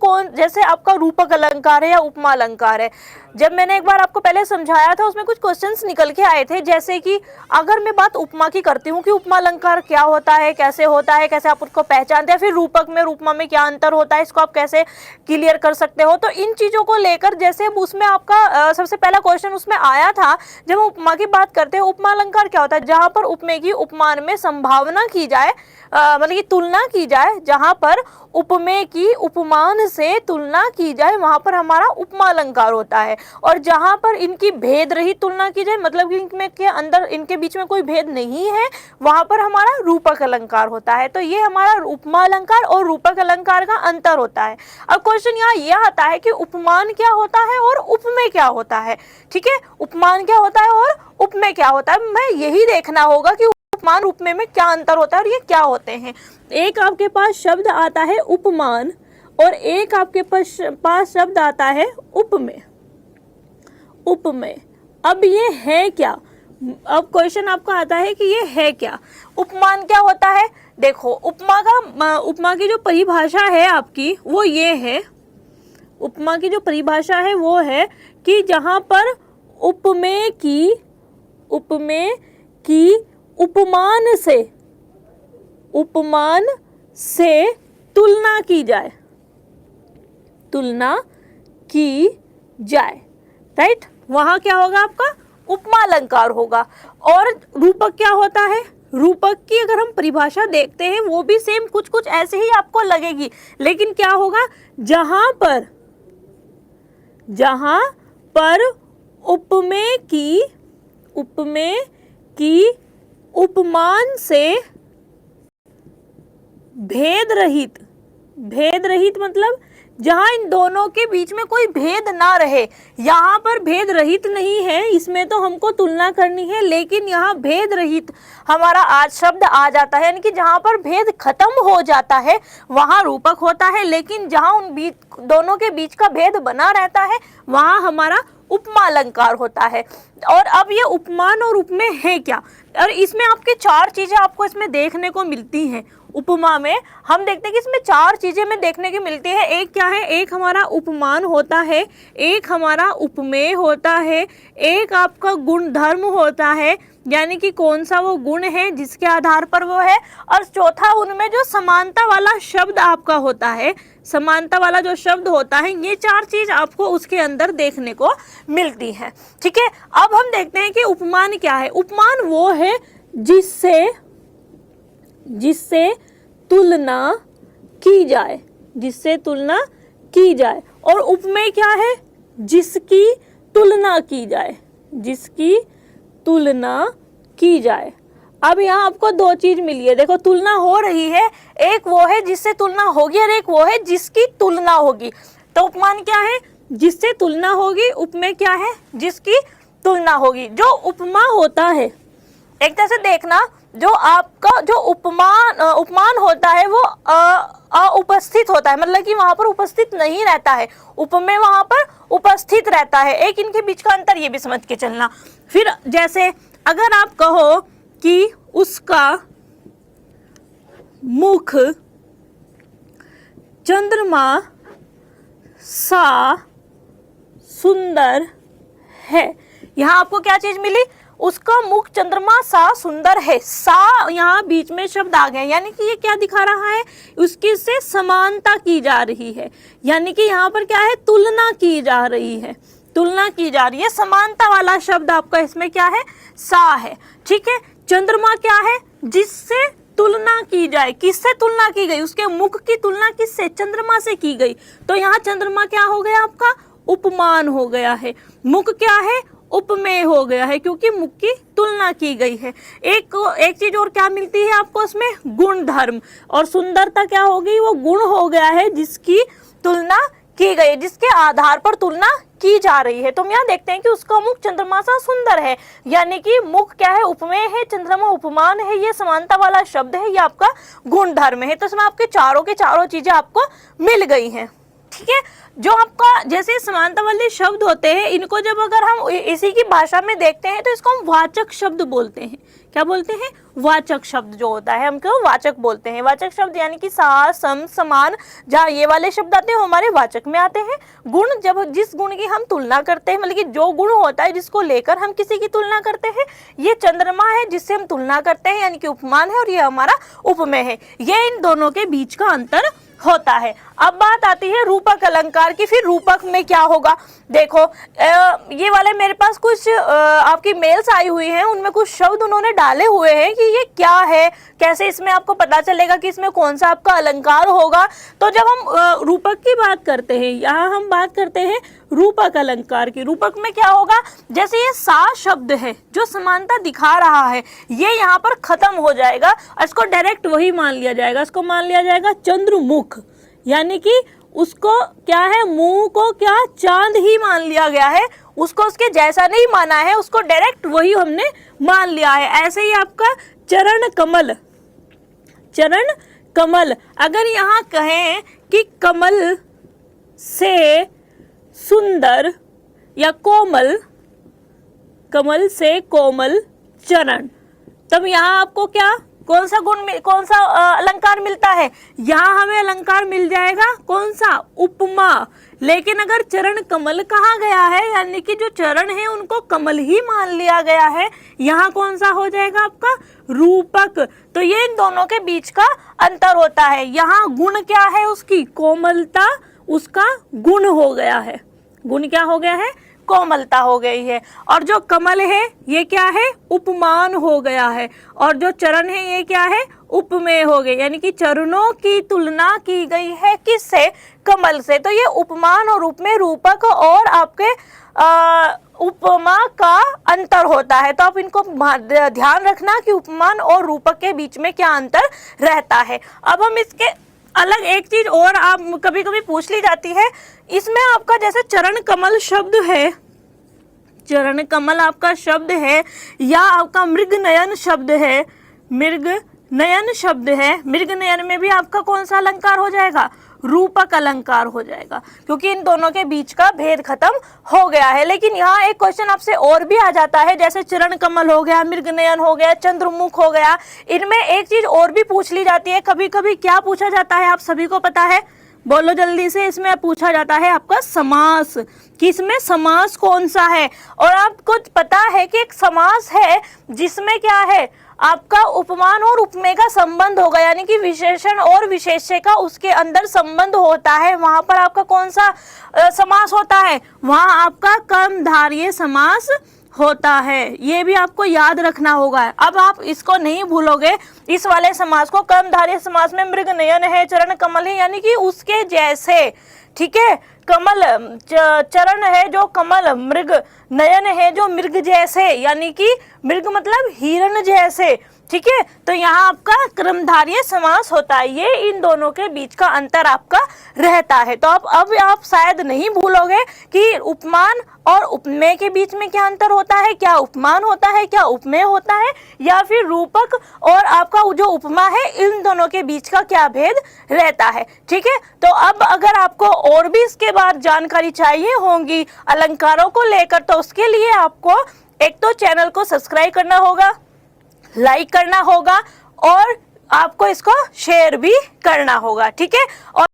कौन, जैसे आपका रूपक अलंकार है या उपमा अलंकार है, जब मैंने एक बार आपको पहले समझाया था उसमें कुछ क्वेश्चंस निकल के आए थे, जैसे कि अगर मैं बात उपमा की करती हूँ कि उपमा अलंकार क्या होता है, कैसे होता है, कैसे आप उसको पहचानते हैं, फिर रूपक में उपमा में क्या अंतर होता है, इसको आप कैसे क्लियर कर सकते हो। तो इन चीज़ों को लेकर जैसे उसमें आपका सबसे पहला क्वेश्चन उसमें आया था, जब हम उपमा की बात करते हैं, उपमा अलंकार क्या होता है, जहाँ पर उपमे की उपमान में संभावना की जाए, मतलब कि तुलना की जाए, जहाँ पर उपमे की उपमान से तुलना की जाए वहाँ पर हमारा उपमा अलंकार होता है। और जहाँ पर इनकी भेद रहित तुलना की जाए, मतलब कि इनमें के अंदर इनके बीच में कोई भेद नहीं है, वहाँ पर हमारा रूपक अलंकार होता है। तो ये हमारा उपमा अलंकार और रूपक अलंकार का अंतर होता है। अब क्वेश्चन यहाँ यह आता है कि उपमान क्या होता है और उपमेय क्या होता है। ठीक है, उपमान क्या होता है और उपमेय क्या होता है, मैं यही देखना होगा कि उपमान उपमेय में क्या अंतर होता है और ये क्या होते हैं। एक आपके पास शब्द आता है उपमान और एक आपके पास शब्द आता है उपमेय। उपमेय, अब ये है क्या, अब क्वेश्चन आपका आता है कि ये है क्या। उपमान क्या होता है, देखो उपमा की जो परिभाषा है आपकी वो ये है, उपमा की जो परिभाषा है वो है कि जहां पर उपमेय की उपमान से तुलना की जाए, राइट, वहां क्या होगा आपका उपमा अलंकार होगा। और रूपक क्या होता है, रूपक की अगर हम परिभाषा देखते हैं वो भी सेम कुछ ऐसे ही आपको लगेगी, लेकिन क्या होगा, जहां पर उपमेय की उपमान से भेद रहित मतलब जहां इन दोनों के बीच में कोई भेद ना रहे, यहाँ पर भेद रहित नहीं है, इसमें तो हमको तुलना करनी है, लेकिन यहाँ भेद रहित हमारा आज शब्द आ जाता है, यानी कि जहाँ पर भेद खत्म हो जाता है वहाँ रूपक होता है, लेकिन जहाँ उन दोनों के बीच का भेद बना रहता है वहाँ हमारा उपमा अलंकार होता है। और अब ये उपमान और उपमेय है क्या, और इसमें आपके चार चीजें आपको इसमें देखने को मिलती हैं। उपमा में हम देखते हैं कि इसमें चार चीजें में देखने की मिलती है। एक क्या है, एक हमारा उपमान होता है, एक हमारा उपमेय होता है, एक आपका गुण धर्म होता है, यानी कि कौन सा वो गुण है जिसके आधार पर वो है, और चौथा उनमें जो समानता वाला शब्द आपका होता है, समानता वाला जो शब्द होता है, ये चार चीज आपको उसके अंदर देखने को मिलती है। ठीक है, अब हम देखते हैं कि उपमान क्या है। उपमान वो है जिससे तुलना की जाए, और उपमेय क्या है, जिसकी तुलना की जाए। अब यहाँ आपको दो चीज मिली है, देखो तुलना हो रही है, एक वो है जिससे तुलना होगी और एक वो है जिसकी तुलना होगी। तो उपमान क्या है, जिससे तुलना होगी, उपमेय क्या है, जिसकी तुलना होगी। जो उपमा होता है, एक तरह से देखना, जो आपका जो उपमान होता है वो उपस्थित होता है, मतलब कि वहां पर उपस्थित नहीं रहता है, उपमेय वहां पर उपस्थित रहता है। एक इनके बीच का अंतर ये भी समझ के चलना। फिर जैसे अगर आप कहो कि उसका मुख चंद्रमा सा सुंदर है, यहाँ आपको क्या चीज मिली, उसका मुख चंद्रमा सा सुंदर है, सा यहाँ बीच में शब्द आ गया, यानी कि ये क्या दिखा रहा है, उसकी से समानता की जा रही है, यानी कि यहाँ पर क्या है, तुलना की जा रही है, समानता वाला शब्द आपका इसमें क्या है, सा है। ठीक है, चंद्रमा क्या है, जिससे तुलना की जाए, किससे तुलना की गई, उसके मुख की तुलना किससे, चंद्रमा से की गई, तो यहाँ चंद्रमा क्या हो गया आपका, उपमान हो गया है। मुख क्या है, उपमेय हो गया है, क्योंकि मुख की तुलना की गई है। एक चीज और क्या मिलती है आपको इसमें, गुण धर्म, और सुंदरता क्या होगी, वो गुण हो गया है जिसकी तुलना की गई, जिसके आधार पर तुलना की जा रही है। तो हम यहाँ देखते हैं कि उसका मुख चंद्रमा सा सुंदर है, यानी कि मुख क्या है, उपमेय है, चंद्रमा उपमान है, ये समानता वाला शब्द है, ये आपका गुण धर्म है। तो इसमें आपके चारों के चारों चीजें आपको मिल गई हैं। ठीक है। जो आपका जैसे समानता वाले शब्द होते हैं, इनको जब अगर हम इसी की भाषा में देखते हैं तो इसको हम वाचक शब्द बोलते हैं। क्या बोलते हैं? वाचक शब्द जो होता है हम क्यों वाचक बोलते हैं। वाचक शब्द यानी कि सा, सम, समान, जहाँ ये वाले शब्द आते हैं वो हमारे वाचक में आते हैं। गुण, जब जिस गुण की हम तुलना करते हैं, मतलब कि जो गुण होता है जिसको लेकर हम किसी की तुलना करते हैं, ये चंद्रमा है जिससे हम तुलना करते हैं यानी कि उपमान है, और ये हमारा उपमेय है। ये इन दोनों के बीच का अंतर होता है। अब बात आती है रूपक अलंकार की। फिर रूपक में क्या होगा, देखो ये वाले मेरे पास कुछ आपकी मेल्स आई हुई हैं, उनमें कुछ शब्द उन्होंने डाले हुए हैं कि ये क्या है, कैसे इसमें आपको पता चलेगा कि इसमें कौन सा आपका अलंकार होगा। तो जब हम रूपक की बात करते हैं, यहाँ हम बात करते हैं रूपक अलंकार की। रूपक में क्या होगा, जैसे ये सा शब्द है जो समानता दिखा रहा है, ये यहाँ पर खत्म हो जाएगा, इसको डायरेक्ट वही मान लिया जाएगा, इसको मान लिया जाएगा चंद्रमुख, यानी कि उसको क्या है, मुंह को क्या चांद ही मान लिया गया है, उसको उसके जैसा नहीं माना है, उसको डायरेक्ट वही हमने मान लिया है। ऐसे ही आपका चरण कमल, चरण कमल, अगर यहाँ कहें कि कमल से सुंदर या कोमल, कमल से कोमल चरण, तब यहाँ आपको क्या, कौन सा गुण, कौन सा अलंकार मिलता है, यहाँ हमें अलंकार मिल जाएगा कौन सा, उपमा। लेकिन अगर चरण कमल कहा गया है, यानी कि जो चरण है उनको कमल ही मान लिया गया है, यहाँ कौन सा हो जाएगा आपका, रूपक। तो ये इन दोनों के बीच का अंतर होता है। यहाँ गुण क्या है उसकी, कोमलता, उसका गुण हो गया है, गुण क्या हो गया है, कोमलता हो गई है। और जो कमल है ये क्या है, उपमान हो गया है, और जो चरण है ये क्या है, उपमेय हो गए, यानी कि चरणों की तुलना की गई है किससे, कमल से। तो ये उपमान और उपमेय, रूपक और आपके उपमा का अंतर होता है। तो आप इनको ध्यान रखना कि उपमान और रूपक के बीच में क्या अंतर रहता है। अब हम इसके अलग एक चीज और आप कभी कभी पूछ ली जाती है, इसमें आपका जैसे चरण कमल शब्द है, चरण कमल आपका शब्द है, या आपका मृग नयन शब्द है, मृग नयन शब्द है, मृग नयन में भी आपका कौन सा अलंकार हो जाएगा, रूपक अलंकार हो जाएगा, क्योंकि इन दोनों के बीच का भेद खत्म हो गया है। लेकिन यहाँ एक क्वेश्चन आपसे और भी आ जाता है, जैसे चरण कमल हो गया, मृग नयन हो गया, चंद्रमुख हो गया, इनमें एक चीज और भी पूछ ली जाती है कभी कभी। क्या पूछा जाता है, आप सभी को पता है, बोलो जल्दी से। इसमें पूछा जाता है आपका समास, कि इसमें समास कौन सा है। और आपको पता है कि एक समास है जिसमें क्या है, आपका उपमान और उपमेय का संबंध होगा, यानी कि विशेषण और विशेष्य का उसके अंदर संबंध होता है। वहां पर आपका कौन सा समास होता है, वहां आपका कर्मधारय समास होता है। ये भी आपको याद रखना होगा। अब आप इसको नहीं भूलोगे, इस वाले समास को, कर्मधारय समास में मृग नयन है, चरण कमल है, यानी कि उसके जैसे, ठीक है, कमल चरण है जो कमल, मृग नयन है जो मृग जैसे, यानी कि मृग मतलब हिरण जैसे, ठीक है। तो यहाँ आपका कर्मधारय समास होता है। ये इन दोनों के बीच का अंतर आपका रहता है। तो अब आप शायद नहीं भूलोगे कि उपमान और उपमेय के बीच में क्या अंतर होता है, क्या उपमान होता है, क्या उपमेय होता है, या फिर रूपक और आपका जो उपमा है, इन दोनों के बीच का क्या भेद रहता है, ठीक है। तो अब अगर आपको और भी इसके बाद जानकारी चाहिए होंगी अलंकारों को लेकर, तो उसके लिए आपको एक तो चैनल को सब्सक्राइब करना होगा, लाइक करना होगा, और आपको इसको शेयर भी करना होगा, ठीक है। और